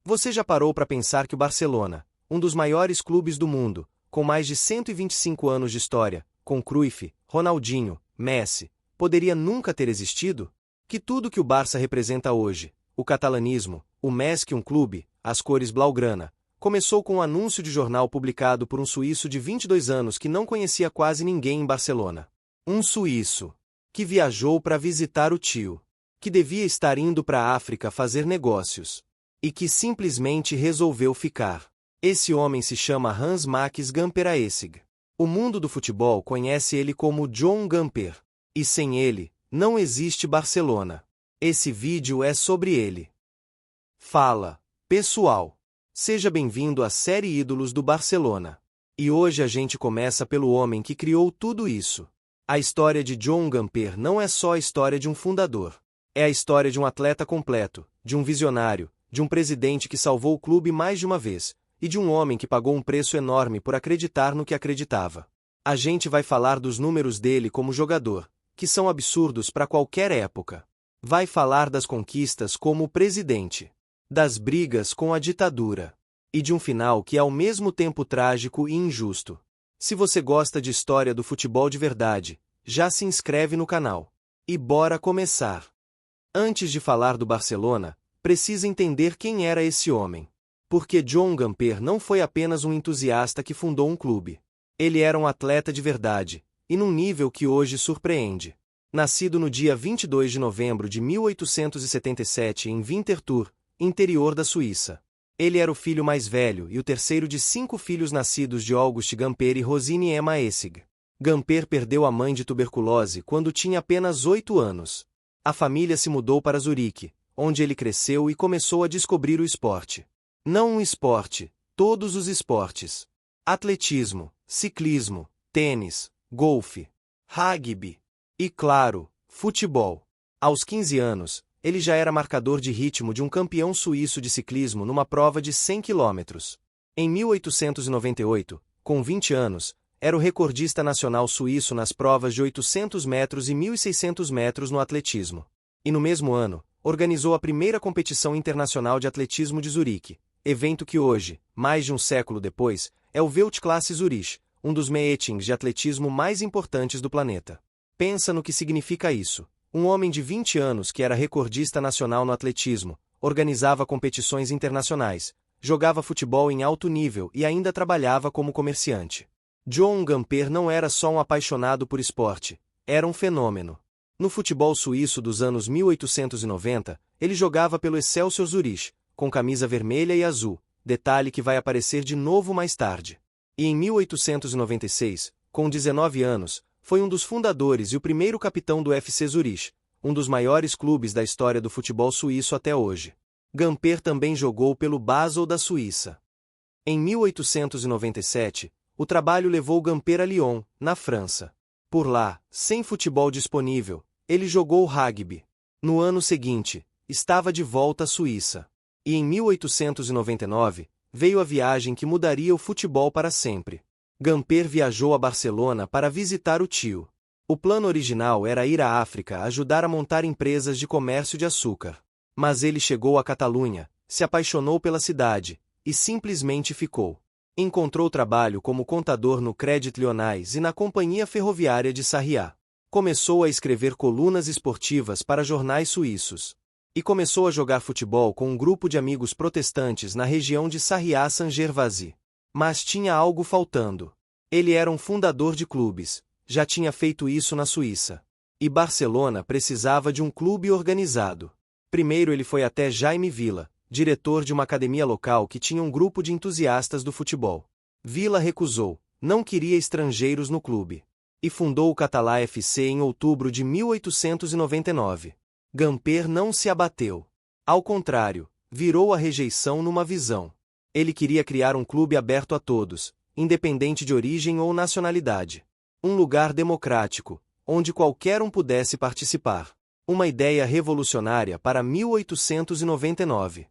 Você já parou para pensar que o Barcelona, um dos maiores clubes do mundo, com mais de 125 anos de história, com Cruyff, Ronaldinho, Messi, poderia nunca ter existido? Que tudo que o Barça representa hoje, o catalanismo, o mais que um clube, as cores blaugrana, começou com um anúncio de jornal publicado por um suíço de 22 anos que não conhecia quase ninguém em Barcelona. Um suíço que viajou para visitar o tio, que devia estar indo para a África fazer negócios, e que simplesmente resolveu ficar. Esse homem se chama Hans-Max Gamper-Aessig. O mundo do futebol conhece ele como John Gamper. E sem ele, não existe Barcelona. Esse vídeo é sobre ele. Fala, pessoal! Seja bem-vindo à série Ídolos do Barcelona. E hoje a gente começa pelo homem que criou tudo isso. A história de John Gamper não é só a história de um fundador. É a história de um atleta completo, de um visionário, de um presidente que salvou o clube mais de uma vez, e de um homem que pagou um preço enorme por acreditar no que acreditava. A gente vai falar dos números dele como jogador, que são absurdos para qualquer época. Vai falar das conquistas como presidente, das brigas com a ditadura, e de um final que é ao mesmo tempo trágico e injusto. Se você gosta de história do futebol de verdade, já se inscreve no canal. E bora começar! Antes de falar do Barcelona, precisa entender quem era esse homem. Porque John Gamper não foi apenas um entusiasta que fundou um clube. Ele era um atleta de verdade, e num nível que hoje surpreende. Nascido no dia 22 de novembro de 1877 em Winterthur, interior da Suíça. Ele era o filho mais velho e o terceiro de 5 filhos nascidos de August Gamper e Rosine Emma Aessig. Gamper perdeu a mãe de tuberculose quando tinha apenas 8 anos. A família se mudou para Zurique, onde ele cresceu e começou a descobrir o esporte. Não um esporte, todos os esportes. Atletismo, ciclismo, tênis, golfe, rugby e, claro, futebol. Aos 15 anos, ele já era marcador de ritmo de um campeão suíço de ciclismo numa prova de 100 km. Em 1898, com 20 anos, era o recordista nacional suíço nas provas de 800 metros e 1.600 metros no atletismo. E no mesmo ano, organizou a primeira competição internacional de atletismo de Zurique, evento que hoje, mais de um século depois, é o Weltklasse Zurich, um dos meetings de atletismo mais importantes do planeta. Pensa no que significa isso. Um homem de 20 anos que era recordista nacional no atletismo, organizava competições internacionais, jogava futebol em alto nível e ainda trabalhava como comerciante. John Gamper não era só um apaixonado por esporte, era um fenômeno. No futebol suíço dos anos 1890, ele jogava pelo Excelsior Zurich, com camisa vermelha e azul, detalhe que vai aparecer de novo mais tarde. E em 1896, com 19 anos, foi um dos fundadores e o primeiro capitão do FC Zurich, um dos maiores clubes da história do futebol suíço até hoje. Gamper também jogou pelo Basel da Suíça. Em 1897, o trabalho levou Gamper a Lyon, na França. Por lá, sem futebol disponível, ele jogou rugby. No ano seguinte, estava de volta à Suíça. E em 1899, veio a viagem que mudaria o futebol para sempre. Gamper viajou a Barcelona para visitar o tio. O plano original era ir à África ajudar a montar empresas de comércio de açúcar. Mas ele chegou à Catalunha, se apaixonou pela cidade, e simplesmente ficou. Encontrou trabalho como contador no Crédit Lyonnais e na Companhia Ferroviária de Sarriá. Começou a escrever colunas esportivas para jornais suíços. E começou a jogar futebol com um grupo de amigos protestantes na região de Sarriá-Saint-Gervasi. Mas tinha algo faltando. Ele era um fundador de clubes, já tinha feito isso na Suíça. E Barcelona precisava de um clube organizado. Primeiro ele foi até Jaime Vila, diretor de uma academia local que tinha um grupo de entusiastas do futebol. Vila recusou, não queria estrangeiros no clube. E fundou o Catalá FC em outubro de 1899. Gamper não se abateu. Ao contrário, virou a rejeição numa visão. Ele queria criar um clube aberto a todos, independente de origem ou nacionalidade. Um lugar democrático, onde qualquer um pudesse participar. Uma ideia revolucionária para 1899.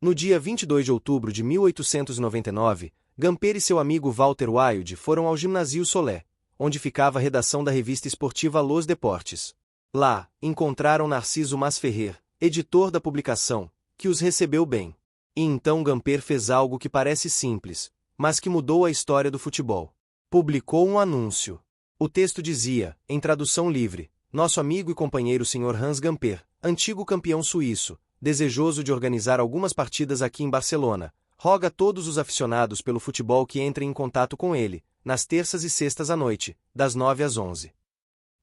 No dia 22 de outubro de 1899, Gamper e seu amigo Walter Wilde foram ao Gymnasio Solé, onde ficava a redação da revista esportiva Los Deportes. Lá, encontraram Narciso Masferrer, editor da publicação, que os recebeu bem. E então Gamper fez algo que parece simples, mas que mudou a história do futebol. Publicou um anúncio. O texto dizia, em tradução livre: nosso amigo e companheiro Sr. Hans Gamper, antigo campeão suíço, desejoso de organizar algumas partidas aqui em Barcelona, roga a todos os aficionados pelo futebol que entrem em contato com ele, nas terças e sextas à noite, das 9 às 11.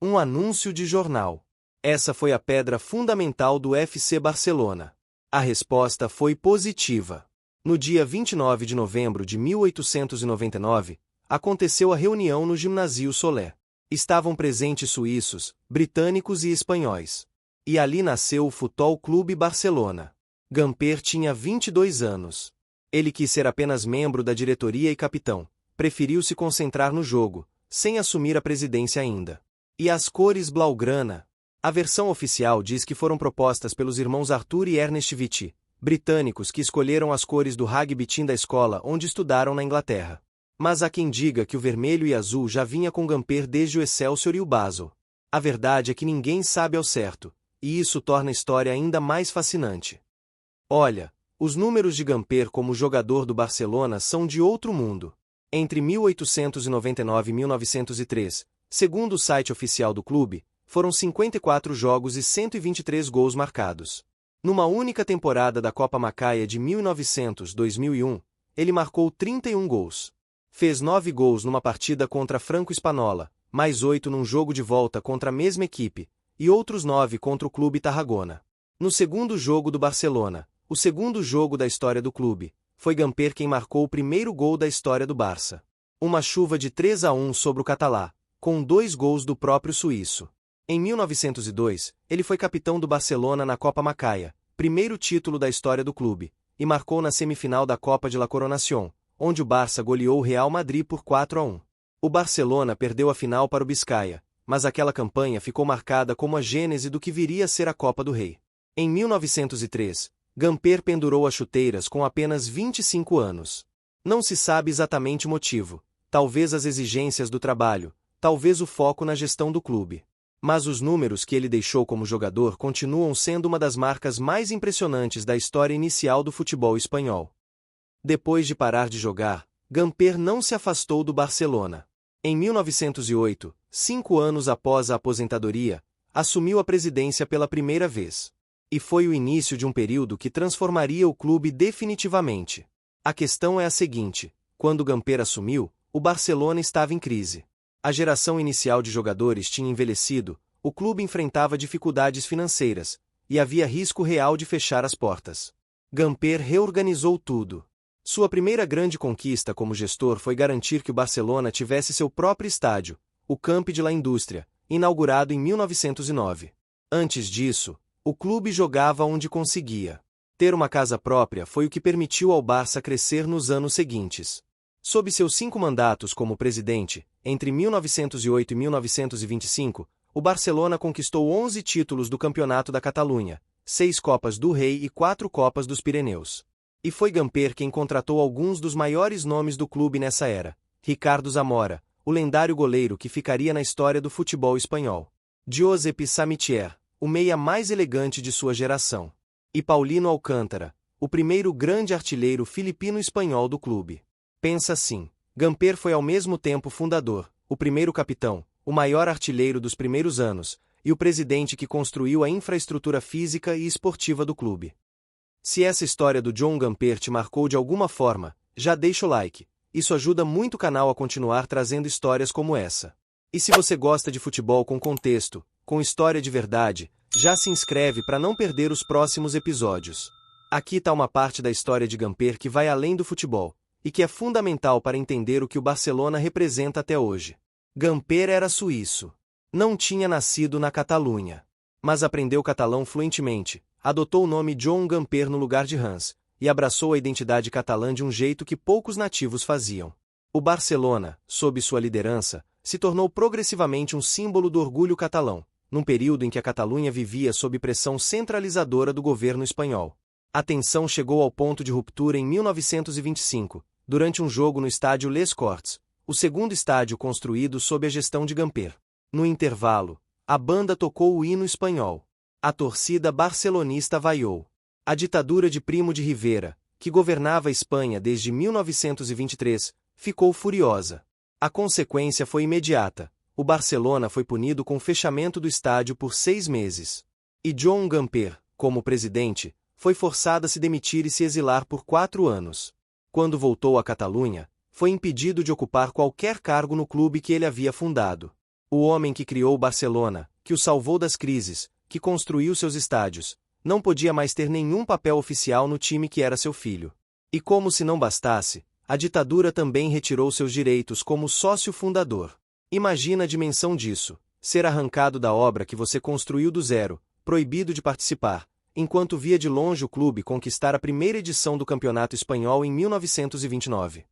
Um anúncio de jornal. Essa foi a pedra fundamental do FC Barcelona. A resposta foi positiva. No dia 29 de novembro de 1899, aconteceu a reunião no Gymnasium Solé. Estavam presentes suíços, britânicos e espanhóis. E ali nasceu o Futebol Clube Barcelona. Gamper tinha 22 anos. Ele quis ser apenas membro da diretoria e capitão. Preferiu se concentrar no jogo, sem assumir a presidência ainda. E as cores blaugrana? A versão oficial diz que foram propostas pelos irmãos Arthur e Ernest Vitti, britânicos que escolheram as cores do rugby team da escola onde estudaram na Inglaterra. Mas há quem diga que o vermelho e azul já vinha com Gamper desde o Excelsior e o Basel. A verdade é que ninguém sabe ao certo, e isso torna a história ainda mais fascinante. Olha, os números de Gamper como jogador do Barcelona são de outro mundo. Entre 1899 e 1903, segundo o site oficial do clube, foram 54 jogos e 123 gols marcados. Numa única temporada da Copa Macaia de 1900-2001, ele marcou 31 gols. Fez 9 gols numa partida contra Franco Spanola, mais 8 num jogo de volta contra a mesma equipe, e outros 9 contra o Clube Tarragona. No segundo jogo do Barcelona, o segundo jogo da história do clube, foi Gamper quem marcou o primeiro gol da história do Barça. Uma chuva de 3-1 sobre o catalá, com 2 gols do próprio suíço. Em 1902, ele foi capitão do Barcelona na Copa Macaia, primeiro título da história do clube, e marcou na semifinal da Copa de la Coronación, onde o Barça goleou o Real Madrid por 4-1. O Barcelona perdeu a final para o Biscaia, mas aquela campanha ficou marcada como a gênese do que viria a ser a Copa do Rei. Em 1903, Gamper pendurou as chuteiras com apenas 25 anos. Não se sabe exatamente o motivo, talvez as exigências do trabalho, talvez o foco na gestão do clube. Mas os números que ele deixou como jogador continuam sendo uma das marcas mais impressionantes da história inicial do futebol espanhol. Depois de parar de jogar, Gamper não se afastou do Barcelona. Em 1908, 5 anos após a aposentadoria, assumiu a presidência pela primeira vez. E foi o início de um período que transformaria o clube definitivamente. A questão é a seguinte: quando Gamper assumiu, o Barcelona estava em crise. A geração inicial de jogadores tinha envelhecido, o clube enfrentava dificuldades financeiras, e havia risco real de fechar as portas. Gamper reorganizou tudo. Sua primeira grande conquista como gestor foi garantir que o Barcelona tivesse seu próprio estádio, o Camp de la Indústria, inaugurado em 1909. Antes disso, o clube jogava onde conseguia. Ter uma casa própria foi o que permitiu ao Barça crescer nos anos seguintes. Sob seus 5 mandatos como presidente, entre 1908 e 1925, o Barcelona conquistou 11 títulos do Campeonato da Catalunha, 6 Copas do Rei e 4 Copas dos Pirineus. E foi Gamper quem contratou alguns dos maiores nomes do clube nessa era: Ricardo Zamora, o lendário goleiro que ficaria na história do futebol espanhol; Josep Samitier, o meia mais elegante de sua geração; e Paulino Alcântara, o primeiro grande artilheiro filipino-espanhol do clube. Pensa assim: Gamper foi ao mesmo tempo fundador, o primeiro capitão, o maior artilheiro dos primeiros anos, e o presidente que construiu a infraestrutura física e esportiva do clube. Se essa história do John Gamper te marcou de alguma forma, já deixa o like. Isso ajuda muito o canal a continuar trazendo histórias como essa. E se você gosta de futebol com contexto, com história de verdade, já se inscreve para não perder os próximos episódios. Aqui está uma parte da história de Gamper que vai além do futebol, e que é fundamental para entender o que o Barcelona representa até hoje. Gamper era suíço. Não tinha nascido na Catalunha. Mas aprendeu catalão fluentemente, adotou o nome John Gamper no lugar de Hans, e abraçou a identidade catalã de um jeito que poucos nativos faziam. O Barcelona, sob sua liderança, se tornou progressivamente um símbolo do orgulho catalão, num período em que a Catalunha vivia sob pressão centralizadora do governo espanhol. A tensão chegou ao ponto de ruptura em 1925, durante um jogo no estádio Les Corts, o segundo estádio construído sob a gestão de Gamper. No intervalo, a banda tocou o hino espanhol. A torcida barcelonista vaiou. A ditadura de Primo de Rivera, que governava a Espanha desde 1923, ficou furiosa. A consequência foi imediata. O Barcelona foi punido com o fechamento do estádio por 6 meses. E Joan Gamper, como presidente, foi forçado a se demitir e se exilar por 4 anos. Quando voltou à Catalunha, foi impedido de ocupar qualquer cargo no clube que ele havia fundado. O homem que criou o Barcelona, que o salvou das crises, que construiu seus estádios, não podia mais ter nenhum papel oficial no time que era seu filho. E como se não bastasse, a ditadura também retirou seus direitos como sócio fundador. Imagina a dimensão disso: ser arrancado da obra que você construiu do zero, proibido de participar, enquanto via de longe o clube conquistar a primeira edição do Campeonato Espanhol em 1929.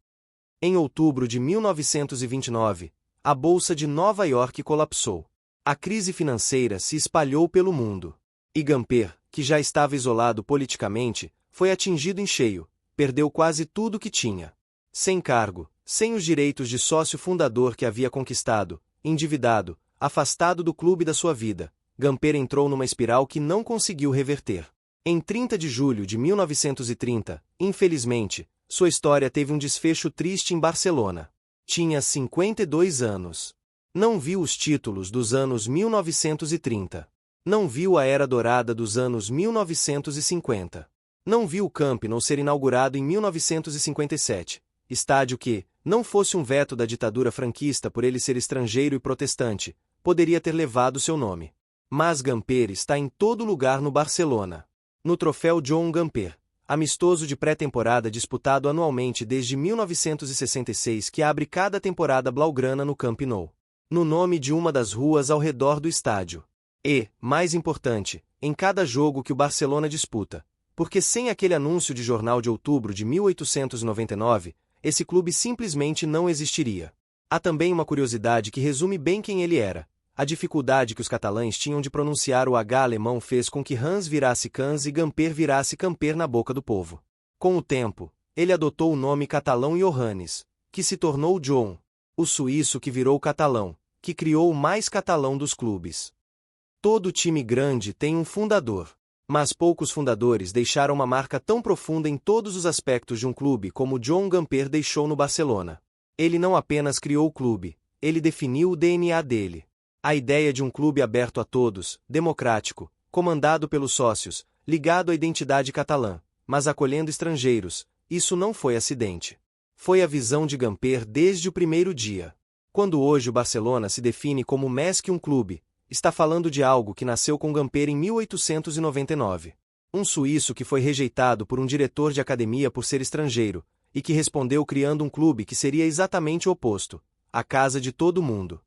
Em outubro de 1929, a Bolsa de Nova York colapsou. A crise financeira se espalhou pelo mundo. E Gamper, que já estava isolado politicamente, foi atingido em cheio, perdeu quase tudo que tinha. Sem cargo, sem os direitos de sócio fundador que havia conquistado, endividado, afastado do clube da sua vida, Gamper entrou numa espiral que não conseguiu reverter. Em 30 de julho de 1930, infelizmente, sua história teve um desfecho triste em Barcelona. Tinha 52 anos. Não viu os títulos dos anos 1930. Não viu a era dourada dos anos 1950. Não viu o Camp Nou ser inaugurado em 1957, estádio que, não fosse um veto da ditadura franquista por ele ser estrangeiro e protestante, poderia ter levado seu nome. Mas Gamper está em todo lugar no Barcelona. No troféu Joan Gamper, amistoso de pré-temporada disputado anualmente desde 1966 que abre cada temporada blaugrana no Camp Nou. No nome de uma das ruas ao redor do estádio. E, mais importante, em cada jogo que o Barcelona disputa. Porque sem aquele anúncio de jornal de outubro de 1899, esse clube simplesmente não existiria. Há também uma curiosidade que resume bem quem ele era. A dificuldade que os catalães tinham de pronunciar o H alemão fez com que Hans virasse Cans e Gamper virasse Camper na boca do povo. Com o tempo, ele adotou o nome catalão Johannes, que se tornou John, o suíço que virou catalão, que criou o mais catalão dos clubes. Todo time grande tem um fundador, mas poucos fundadores deixaram uma marca tão profunda em todos os aspectos de um clube como Joan Gamper deixou no Barcelona. Ele não apenas criou o clube, ele definiu o DNA dele. A ideia de um clube aberto a todos, democrático, comandado pelos sócios, ligado à identidade catalã, mas acolhendo estrangeiros, isso não foi acidente. Foi a visão de Gamper desde o primeiro dia. Quando hoje o Barcelona se define como mais que um clube, está falando de algo que nasceu com Gamper em 1899. Um suíço que foi rejeitado por um diretor de academia por ser estrangeiro, e que respondeu criando um clube que seria exatamente o oposto, a casa de todo mundo.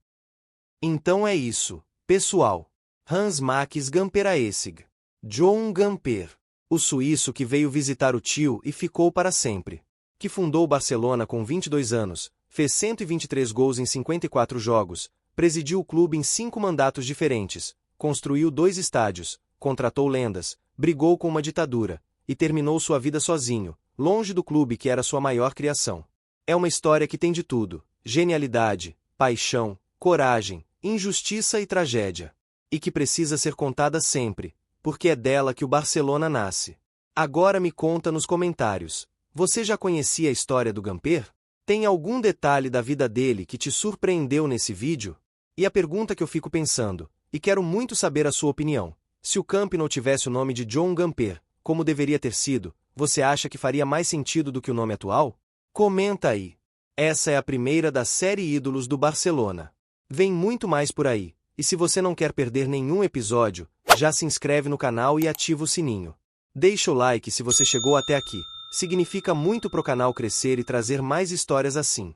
Então é isso, pessoal. Hans Max Gamperaessig. Joan Gamper. O suíço que veio visitar o tio e ficou para sempre. Que fundou o Barcelona com 22 anos, fez 123 gols em 54 jogos, presidiu o clube em 5 mandatos diferentes, construiu 2 estádios, contratou lendas, brigou com uma ditadura, e terminou sua vida sozinho, longe do clube que era sua maior criação. É uma história que tem de tudo: genialidade, paixão, coragem, injustiça e tragédia. E que precisa ser contada sempre, porque é dela que o Barcelona nasce. Agora me conta nos comentários: você já conhecia a história do Gamper? Tem algum detalhe da vida dele que te surpreendeu nesse vídeo? E a pergunta que eu fico pensando, e quero muito saber a sua opinião: se o Camp Nou tivesse o nome de Joan Gamper, como deveria ter sido, você acha que faria mais sentido do que o nome atual? Comenta aí. Essa é a primeira da série Ídolos do Barcelona. Vem muito mais por aí, e se você não quer perder nenhum episódio, já se inscreve no canal e ativa o sininho. Deixa o like se você chegou até aqui, significa muito pro canal crescer e trazer mais histórias assim.